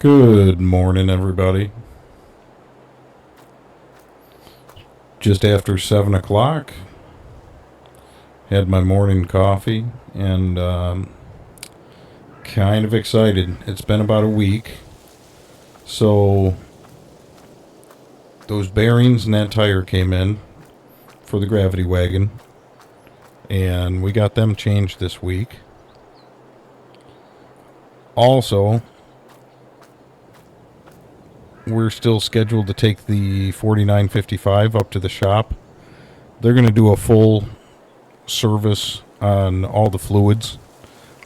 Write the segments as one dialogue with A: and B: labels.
A: Good morning, everybody. Just after 7 o'clock, had my morning coffee and kind of excited. It's been about a week. So, those bearings and that tire came in for the gravity wagon, and we got them changed this week. Also, we're still scheduled to take the 4955 up to the shop. They're going to do a full service on all the fluids.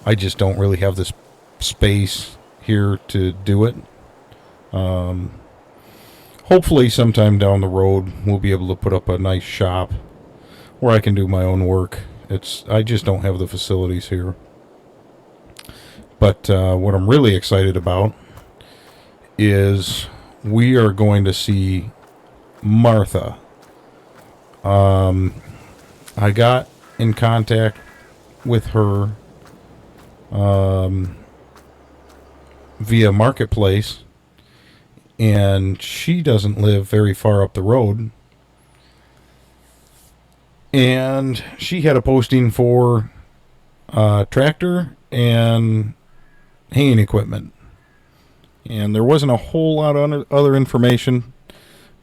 A: I just don't really have the space here to do it. Hopefully sometime down the road we'll be able to put up a nice shop where I can do my own work. I just don't have the facilities here. But what I'm really excited about is we are going to see Martha. I got in contact with her via Marketplace, and she doesn't live very far up the road. And she had a posting for tractor and haying equipment. And there wasn't a whole lot of other information,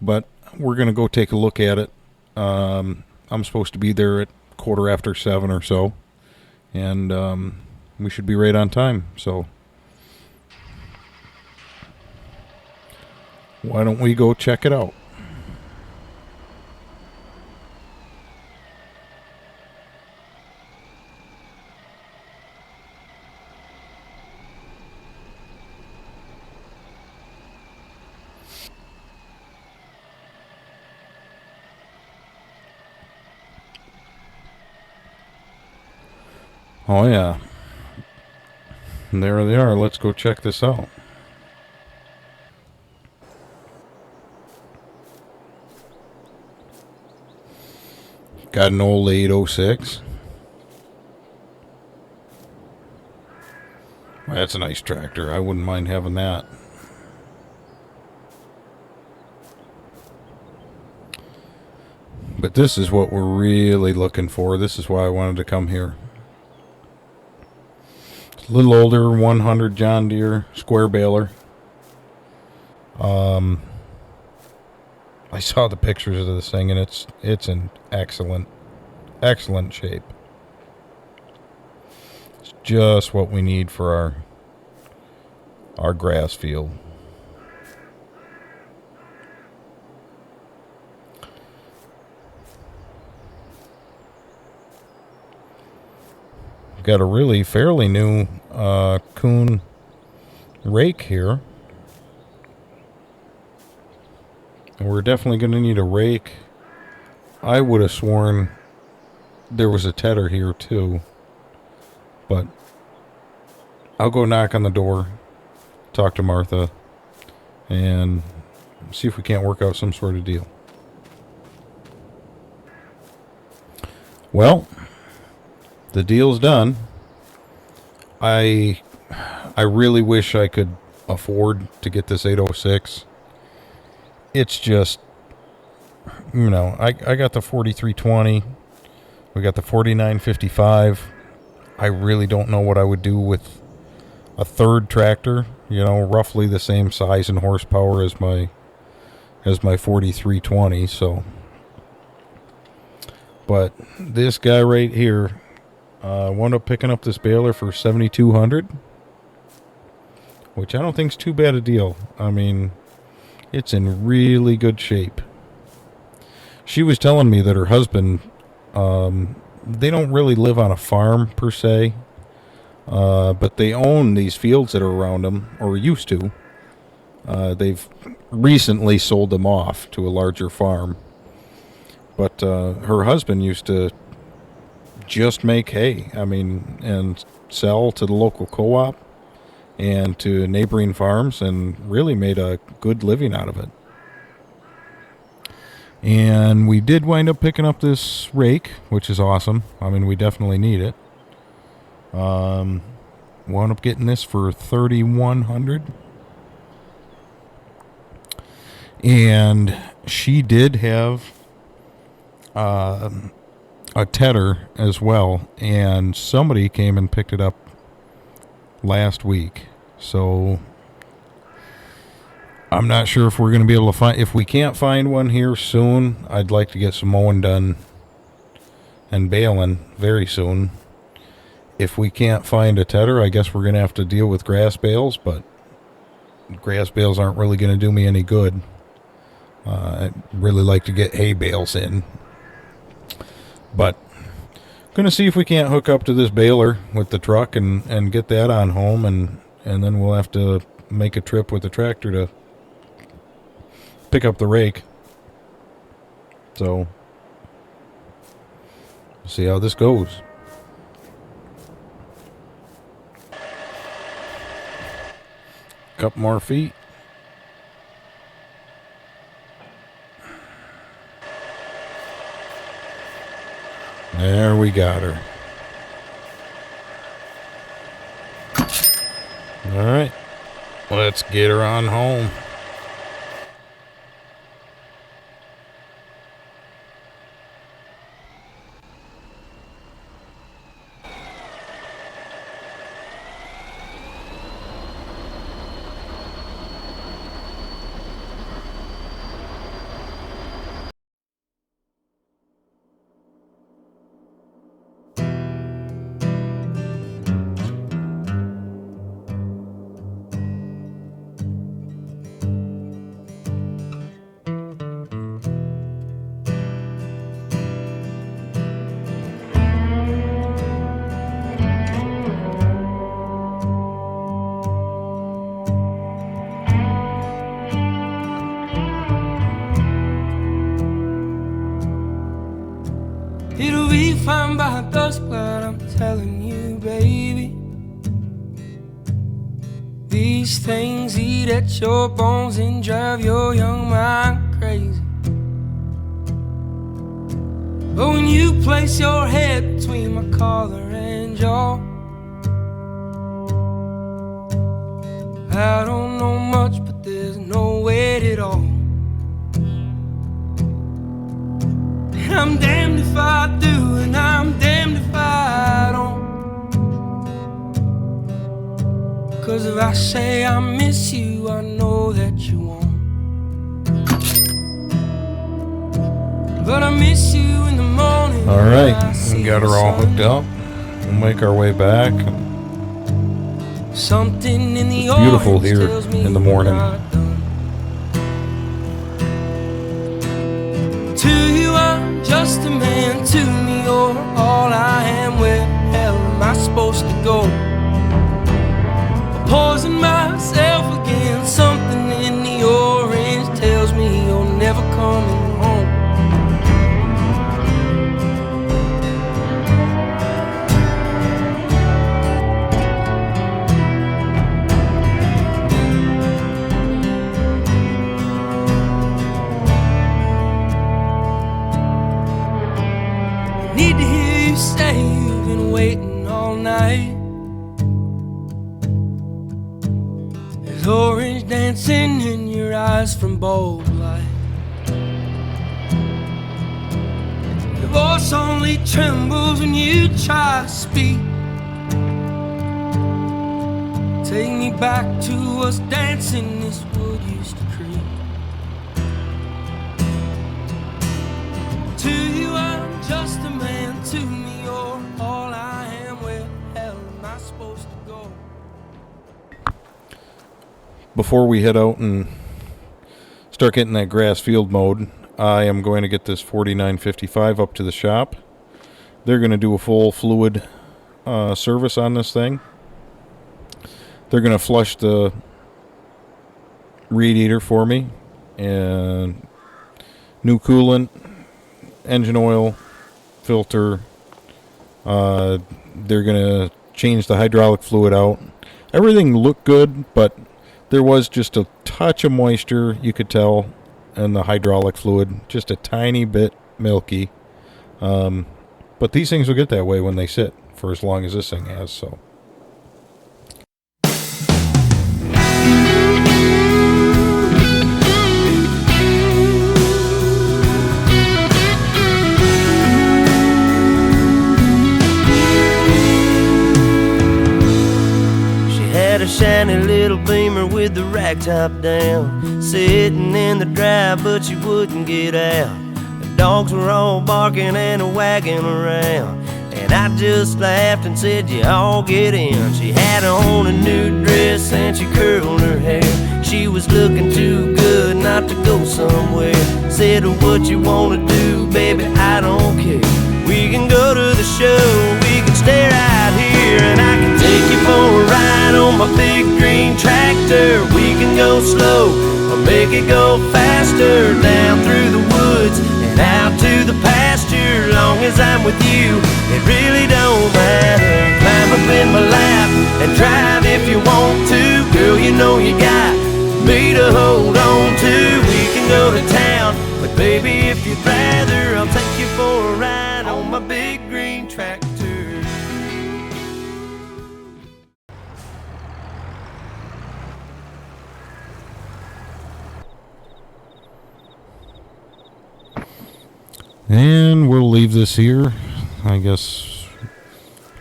A: but we're going to go take a look at it. I'm supposed to be there at 7:15 or so, and we should be right on time. So why don't we go check it out? Oh, yeah. And there they are. Let's go check this out. Got an old 806. Well, that's a nice tractor. I wouldn't mind having that. But this is what we're really looking for. This is why I wanted to come here. A little older, 100 John Deere square baler. I saw the pictures of this thing, and it's in excellent shape. It's just what we need for our grass field. Got a really fairly new Kuhn rake here. And we're definitely going to need a rake. I would have sworn there was a tedder here too. But I'll go knock on the door, talk to Martha, and see if we can't work out some sort of deal. Well, the deal's done. I really wish I could afford to get this 806. It's just, I got the 4320. We got the 4955. I really don't know what I would do with a third tractor, roughly the same size and horsepower as my 4320. So, but this guy right here, wound up picking up this baler for $7,200, which I don't think is too bad a deal. I mean, it's in really good shape. She was telling me that her husband, they don't really live on a farm per se, but they own these fields that are around them, or used to. They've recently sold them off to a larger farm. But her husband used to just make hay, and sell to the local co-op and to neighboring farms, and really made a good living out of it. And we did wind up picking up this rake, which is awesome. We definitely need it. Wound up getting this for $3,100. And she did have a tedder as well, and somebody came and picked it up last week. So I'm not sure if we're going to be able to find. If we can't find one here soon, I'd like to get some mowing done and baling very soon. If we can't find a tedder, I guess we're going to have to deal with grass bales, but grass bales aren't really going to do me any good. I'd really like to get hay bales in. But going to see if we can't hook up to this baler with the truck and get that on home, and then we'll have to make a trip with the tractor to pick up the rake. So, see how this goes. Couple more feet. There we got her. All right. Let's get her on home.
B: It'll be fine by dusk, but I'm telling you, baby, these things eat at your bones and drive your young mind crazy. But when you place your head between my collar and jaw, I don't know much, but there's no weight at all. I'm damned if I do, and I'm damned if I don't. 'Cause if I say I miss you, I know that you won't. But I miss you in the morning.
A: All right, we got her all hooked up. We'll make our way back.
B: Something in the
A: It's beautiful here in the morning.
B: To you, I'm just a man. To me, you're all I am. Where the hell am I supposed to go? Poison myself again. Something in the orange tells me you're never coming home. Need to hear you say you've been waiting all night. There's orange dancing in your eyes from bold light. Your voice only trembles when you try to speak. Take me back to us dancing this wood used to creep. To you I'm just a man, to me you're all I am. Where the hell am I supposed to go?
A: Before we head out and start getting that grass field mowed, I am going to get this 4955 up to the shop. They're going to do a full fluid service on this thing. They're going to flush the radiator for me, and new coolant, engine oil, filter. They're going to change the hydraulic fluid out. Everything looked good, but there was just a touch of moisture, you could tell, in the hydraulic fluid. Just a tiny bit milky. But these things will get that way when they sit for as long as this thing has, so.
C: rag top down, sitting in the drive, but she wouldn't get out. The dogs were all barking and wagging around, and I just laughed and said, you all get in. She had on a new dress and she curled her hair. She was looking too good not to go somewhere. Said, what you wanna do, baby, I don't care. We can go to the show, we can stay right here, and I can take you for a ride on my big green tractor. We can go slow or make it go faster, down through the woods and out to the pasture. Long as I'm with you, it really don't matter. Climb up in my lap and drive if you want to. Girl, you know you got me to hold on to. We can go to town, but baby, if you'd rather, I'll take you for a ride on my big green tractor.
A: And we'll leave this here. I guess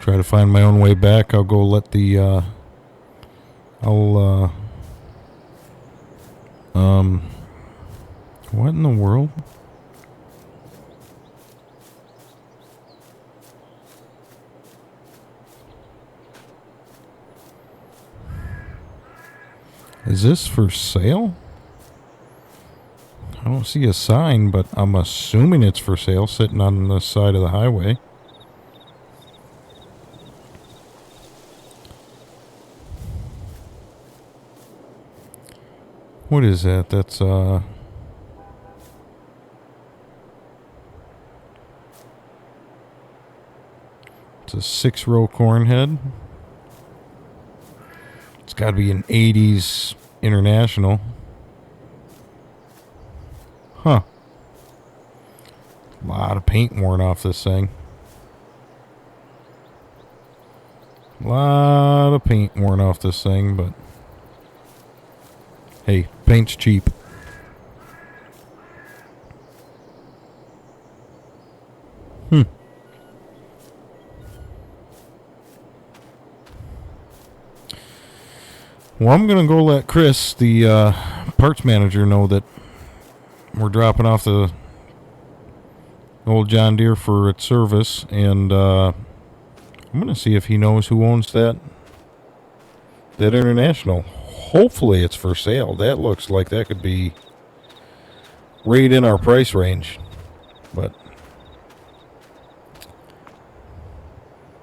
A: try to find my own way back. I'll go let the what in the world? Is this for sale? I don't see a sign, but I'm assuming it's for sale, sitting on the side of the highway. What is that? That's, it's a 6-row corn head. It's got to be an 80s International. Huh. A lot of paint worn off this thing. A lot of paint worn off this thing, but hey, paint's cheap. Well, I'm going to go let Chris, the parts manager, know that we're dropping off the old John Deere for its service, and I'm going to see if he knows who owns that International. Hopefully it's for sale. That looks like that could be right in our price range, but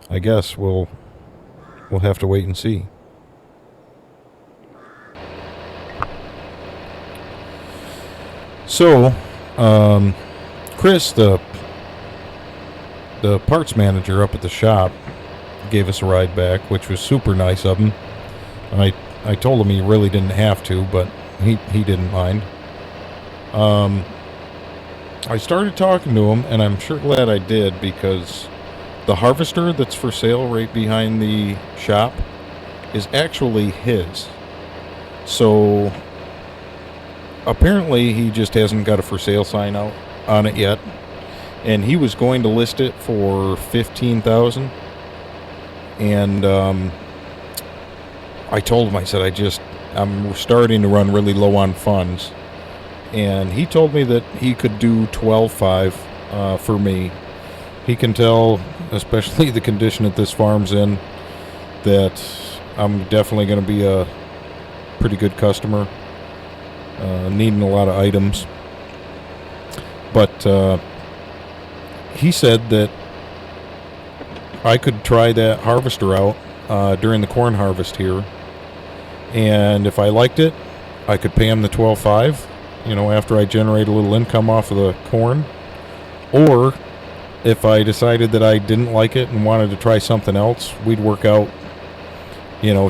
A: I guess we'll have to wait and see. So, Chris, the parts manager up at the shop, gave us a ride back, which was super nice of him. I told him he really didn't have to, but he didn't mind. I started talking to him, and I'm sure glad I did, because the harvester that's for sale right behind the shop is actually his. So apparently he just hasn't got a for sale sign out on it yet, and he was going to list it for $15,000. And I told him, I said, I'm starting to run really low on funds, and he told me that he could do $12,500 for me. He can tell, especially the condition that this farm's in, that I'm definitely going to be a pretty good customer. Needing a lot of items, but he said that I could try that harvester out during the corn harvest here, and if I liked it, I could pay him the $12,500, after I generate a little income off of the corn. Or if I decided that I didn't like it and wanted to try something else, we'd work out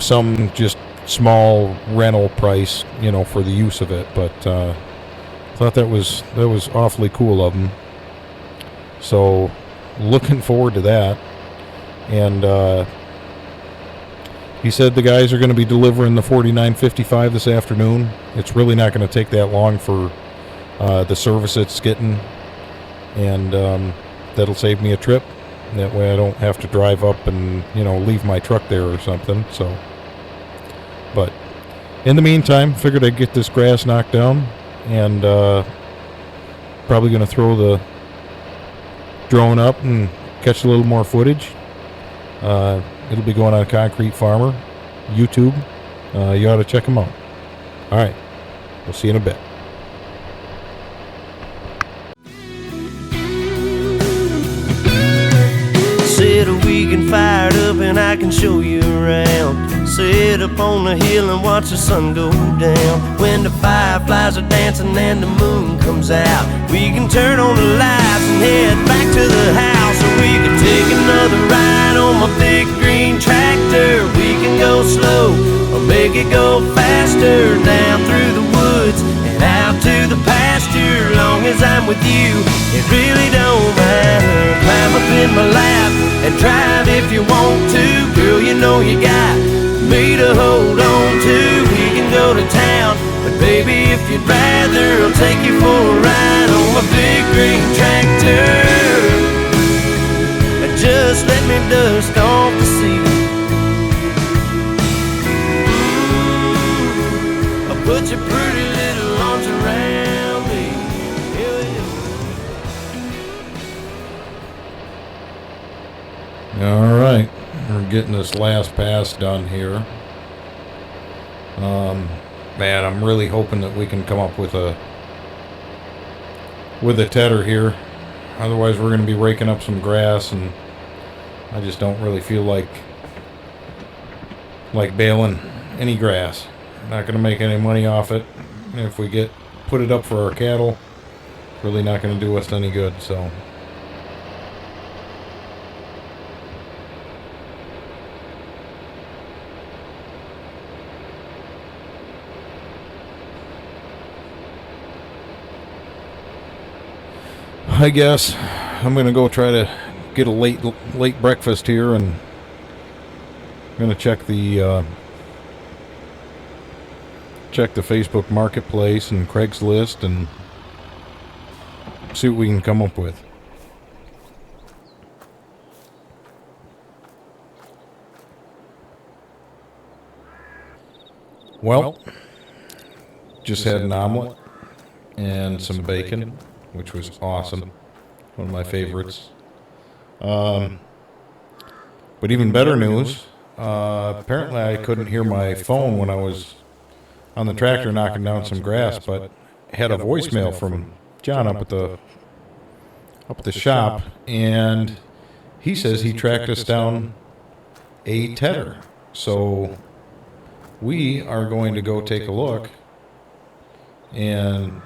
A: some just small rental price, for the use of it. But thought that was awfully cool of him. So looking forward to that. And he said the guys are going to be delivering the 4955 this afternoon. It's really not going to take that long for the service it's getting, and that'll save me a trip. That way I don't have to drive up and leave my truck there or something. So, but In the meantime, figured I'd get this grass knocked down, and probably going to throw the drone up and catch a little more footage. It'll be going on Concrete Farmer, YouTube. You ought to check them out. All right. We'll see you in a bit.
C: Said we can fire it up and I can show you around. Sit up on the hill and watch the sun go down. When the fireflies are dancing and the moon comes out, we can turn on the lights and head back to the house. Or we can take another ride on my big green tractor. We can go slow or make it go faster, down through the woods and out to the pasture. Long as I'm with you, it really don't matter. Climb up in my lap and drive if you want to. Girl, you know you got me to hold on to. We can go to town, but baby, if you'd rather, I'll take you for a ride on my big green tractor. And just let me dust off the seat. I'll put your pretty little arms around me.
A: All right. We're getting this last pass done here. Man, I'm really hoping that we can come up with a tedder here. Otherwise, we're going to be raking up some grass, and I just don't really feel like baling any grass. Not going to make any money off it. If we put it up for our cattle, it's really not going to do us any good. So. I guess I'm gonna go try to get a late breakfast here, and I'm gonna check the Facebook Marketplace and Craigslist and see what we can come up with. Well, just had an omelet and some bacon, which was awesome. One of my favorites. But even better news, apparently I couldn't hear my phone when I was on the tractor knocking down some grass, but had a voicemail from John up at the shop, and he says he tracked us down a tedder. So we are going to go take a look and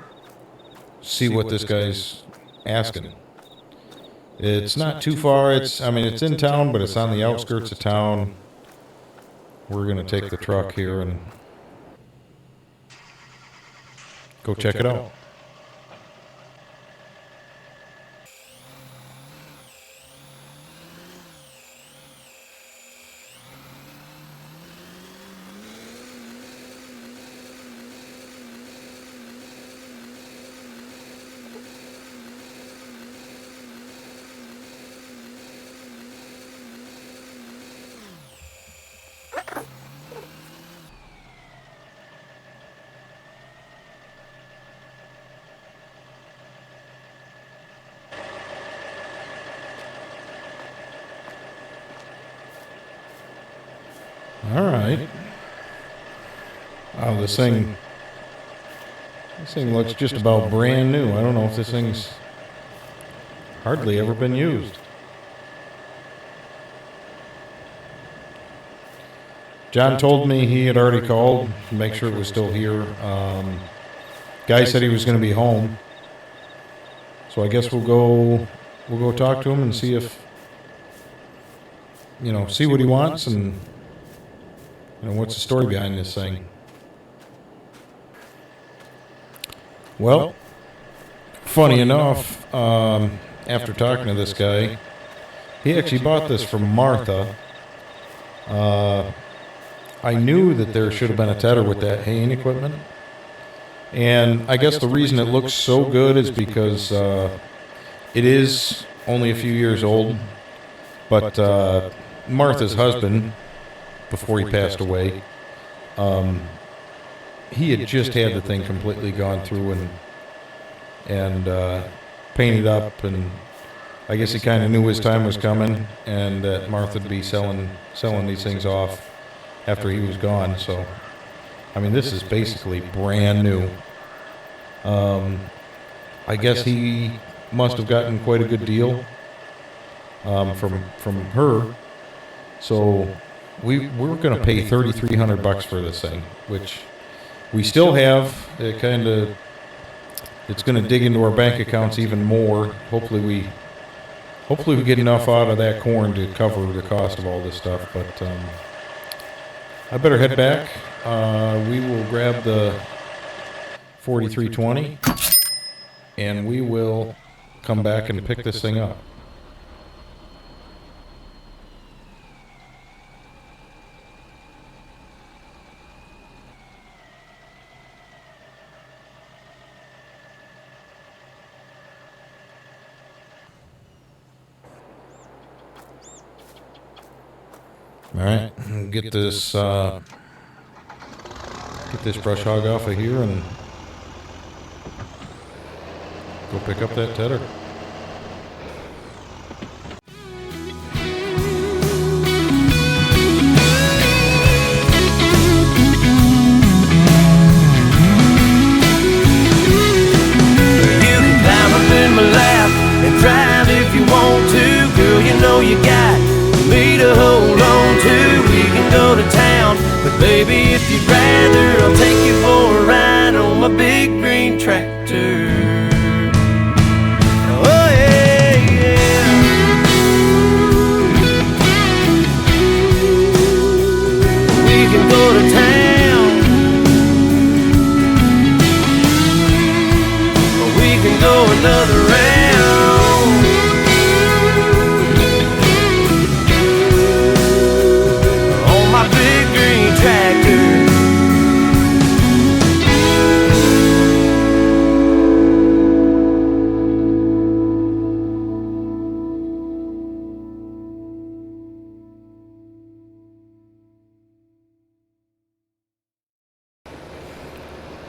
A: see what this guy's asking. It's not too far. It's in town, but it's on the outskirts of town. We're going to take the truck here and go check it out. All right. Wow, this thing looks just about brand new. I don't know if this thing's hardly ever been used. John told me he had already called to make sure it was still here. Guy said he was going to be home. So I guess we'll go talk to him and see if, see what he wants and what's the story behind this thing. Well, funny enough, after talking to this guy, he actually bought this from Martha. I knew that there should have been a tedder with that haying equipment. And I guess the reason it looks so good is because it is only a few years old. But Martha's husband, before he passed away, he had just had the thing completely gone through and painted up, and I guess he kind of knew his time was coming, and that Martha'd be selling these things off after he was gone. So, I mean, this is basically brand new. I guess he must have gotten quite a good deal from her. So we're going to pay $3,300 for this thing, which we still have. It's going to dig into our bank accounts even more. Hopefully we get enough out of that corn to cover the cost of all this stuff. But I better head back. We will grab the 4320, and we will come back and pick this thing up. All right, get this brush hog off of here and go pick up that tedder.
C: You can climb up in my lap and drive if you want to. Girl, you know you got me to hold on to. We can go to town, but baby, if you'd rather, I'll take you for a ride on my big green tractor. Oh yeah, yeah. We can go to town, or we can go another round.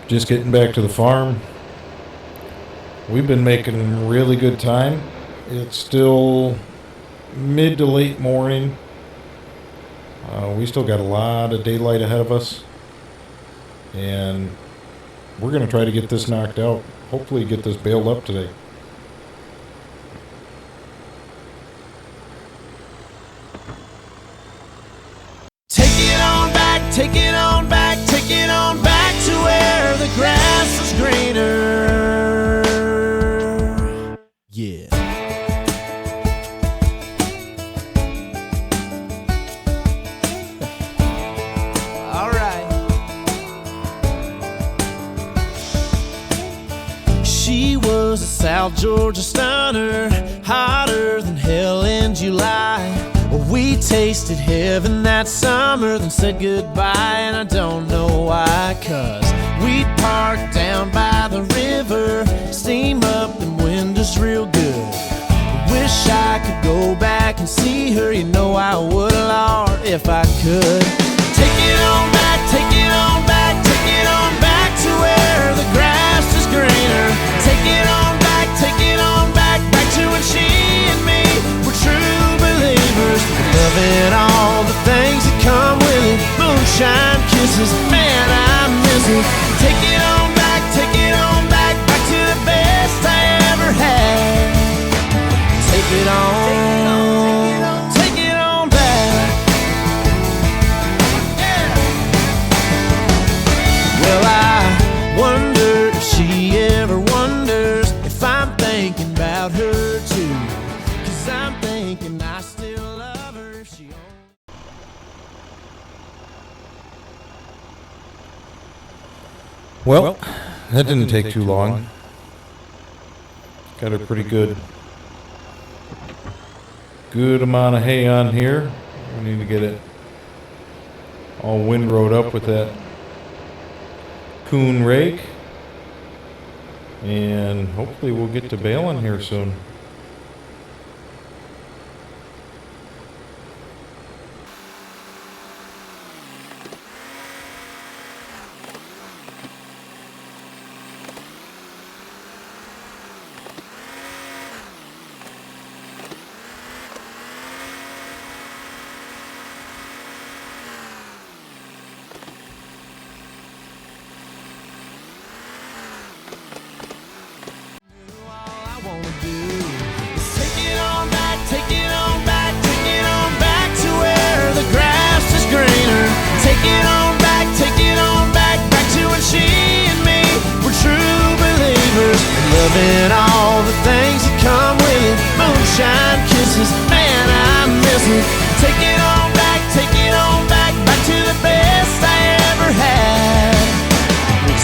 A: Just getting back to the farm. We've been making really good time. It's still mid to late morning. We still got a lot of daylight ahead of us, and we're going to try to get this knocked out. Hopefully get this baled up today.
C: Take it on back, take it on back, take it on back to where the grass is greener. Yeah. All right. She was a South Georgia stunner, hotter than hell in July. We tasted heaven that summer, then said goodbye, and I don't know why, 'cause we'd parked down by the river, steam up them windows real good. Wish I could go back and see her, you know I would, Lord, if I could. Take it on back, take it on back, take it on back to where the grass is greener. Take it on back, take it on back, back to when she and me were true believers. Loving all the things that come with it. Moonshine kisses, man, I miss it. Take it on back, take it on back, back to the best I ever had. Take it on, take it on back. Yeah. Well, I wonder if she ever wonders if I'm thinking about her too. 'Cause I'm thinking I still love her if she only...
A: Well, that didn't take too long. Got a pretty good amount of hay on here. We need to get it all windrowed up with that coon rake, and hopefully we'll get to baling here soon.
C: loving all the things that come with it. Moonshine kisses, man, I miss it. Take it on back, back to the best I ever had.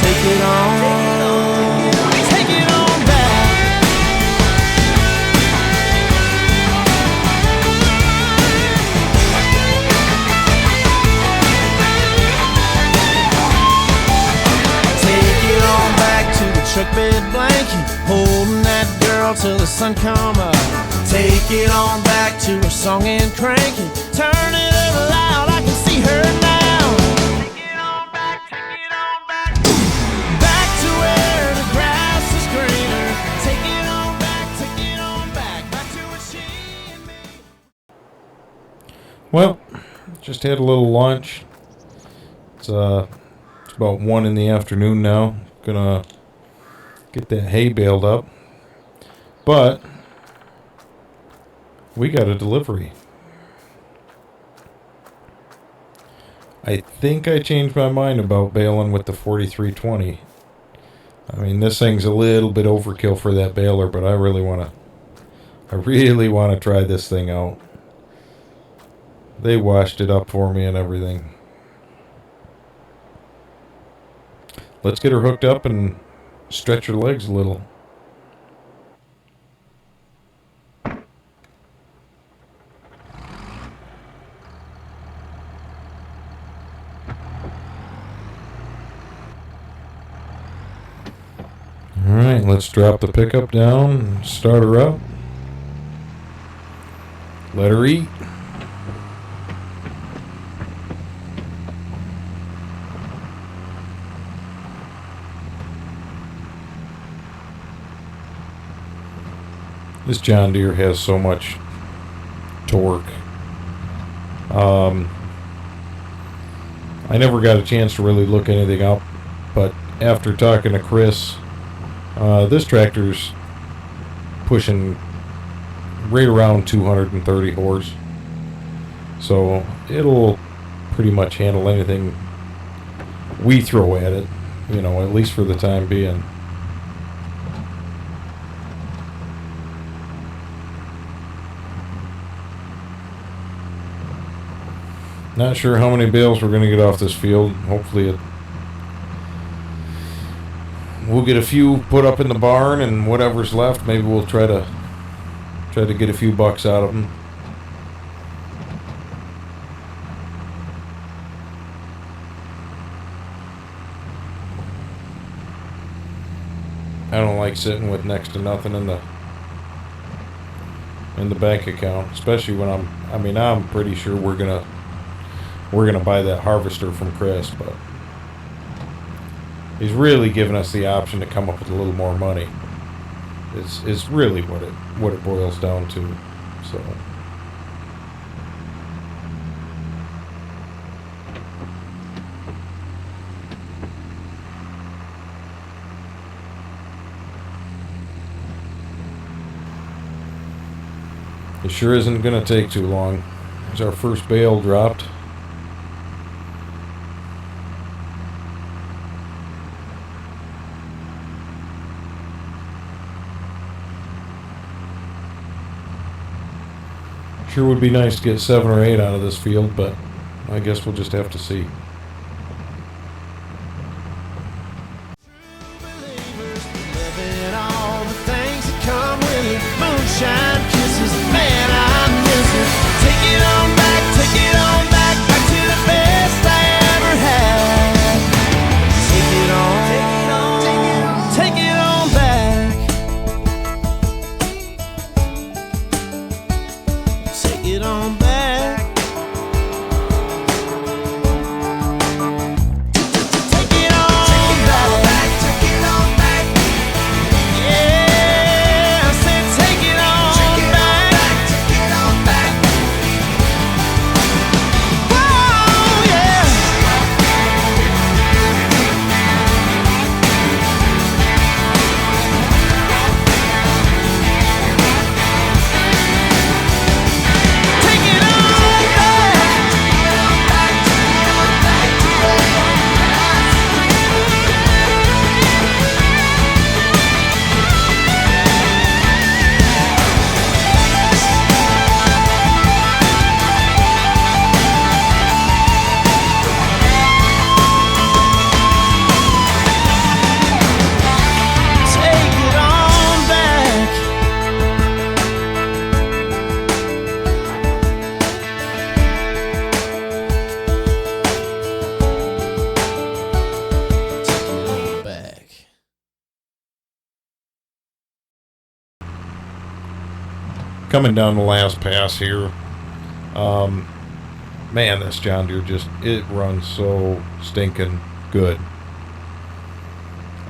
C: Take it on back. Take it on back to the truck bed blanket, holding that girl till the sun come up. Take it on back to her song and crank it. Turn it up loud, I can see her now. Take it on back, back to where the grass is greener. Take it on back, back to where she and me.
A: Well, just had a little lunch. It's about 1 in the afternoon now. Gonna get that hay baled up. But we got a delivery. I think I changed my mind about baling with the 4320. I mean, this thing's a little bit overkill for that baler, but I really want to try this thing out. They washed it up for me and everything. Let's get her hooked up and stretch her legs a little. Alright, let's drop the pickup down and start her up. Let her eat. This John Deere has so much torque. I never got a chance to really look anything up, but after talking to Chris, this tractor's pushing right around 230 horse. So it'll pretty much handle anything we throw at it, at least for the time being. Not sure how many bales we're going to get off this field. Hopefully we'll get a few put up in the barn, and whatever's left, maybe we'll try to get a few bucks out of them. I don't like sitting with next to nothing in the bank account, especially when I'm pretty sure we're gonna buy that harvester from Chris, but he's really giving us the option to come up with a little more money. Is really what it boils down to. So it sure isn't gonna take too long. There's our first bale dropped. Sure would be nice to get 7 or 8 out of this field, but I guess we'll just have to see.
C: Loving all the things that come with it. Moonshine kisses, man, I miss it. Take it on back, back to the best I ever had. Take it on back. Take it on back. Take it on back. Yeah, I said take it on.
A: coming down the last pass here. Man, this John Deere it runs so stinking good.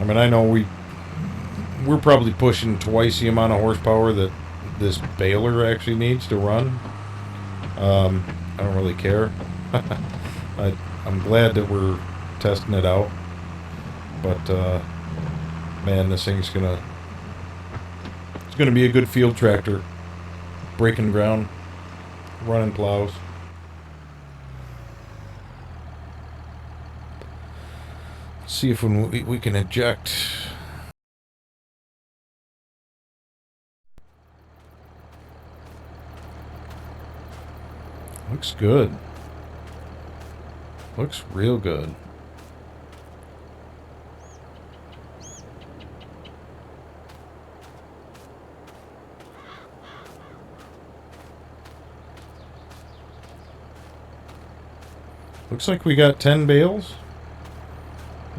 A: I mean, I know we're probably pushing twice the amount of horsepower that this baler actually needs to run. I don't really care. I'm glad that we're testing it out. But man, this thing's it's gonna be a good field tractor. Breaking ground, running plows. Let's see if we can eject. Looks good. Looks real good. Looks like we got 10 bales.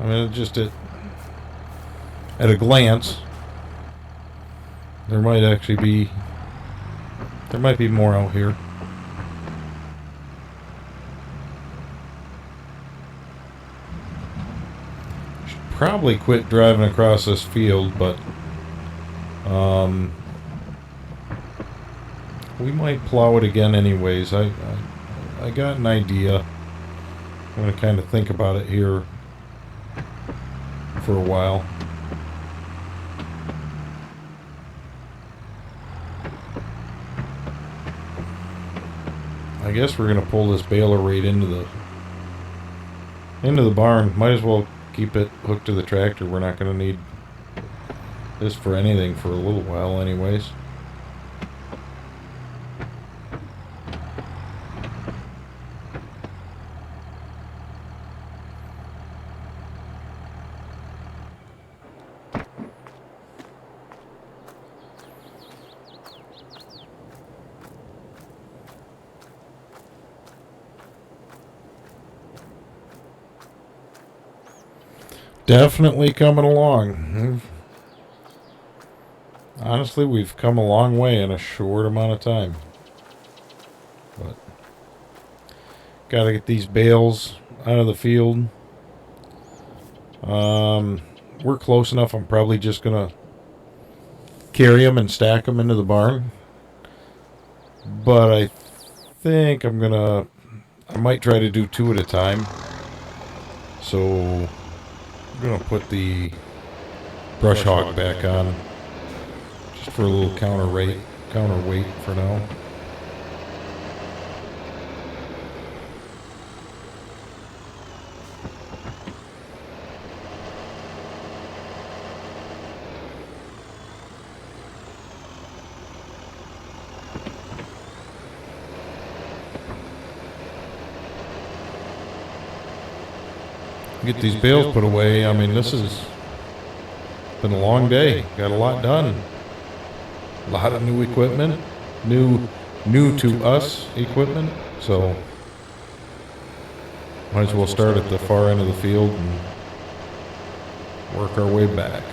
A: I mean, just at a glance, there might be more out here. Should probably quit driving across this field, but we might plow it again anyways. I got an idea. I'm going to kind of think about it here for a while. I guess we're going to pull this baler right into the barn. Might as well keep it hooked to the tractor. We're not going to need this for anything for a little while anyways. Definitely coming along. Honestly, we've come a long way in a short amount of time. But gotta get these bales out of the field. We're close enough. I'm probably just gonna carry them and stack them into the barn. But I think I might try to do 2 at a time. So I'm going to put the brush hog back on just for a little counterweight for now. Get these bales put away. I mean, this has been a long day. Got a lot done. A lot of new equipment, new to us equipment. So might as well start at the far end of the field and work our way back.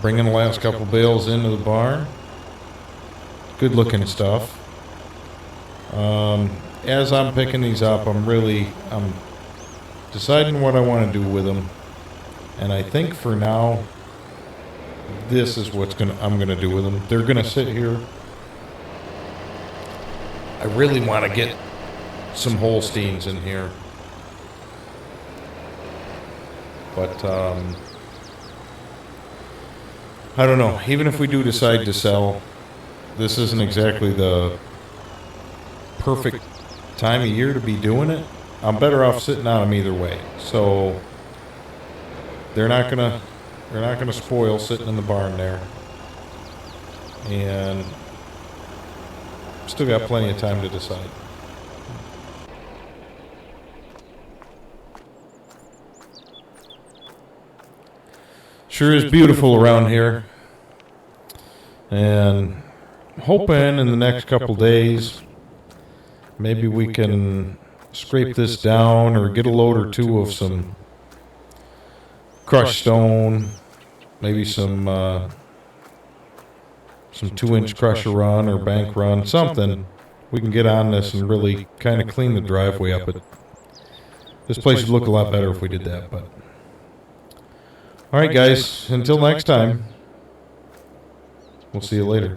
A: bringing the last couple bales into the barn. Good looking stuff. As I'm picking these up, I'm deciding what I want to do with them. And I think for now, this is what I'm gonna do with them. They're gonna sit here. I really want to get some Holsteins in here, but I don't know. Even if we do decide to sell, this isn't exactly the perfect time of year to be doing it. I'm better off sitting on them either way. So they're not gonna spoil sitting in the barn there, and still got plenty of time to decide. Sure is beautiful around here, and hoping in the next couple days maybe we can scrape this down or get a load or two of some crushed stone, maybe some 2-inch crusher run or bank run, something. We can get on this and really kind of clean the driveway up. This place would look a lot better if we did that. But all right, guys, until next time, we'll see you later.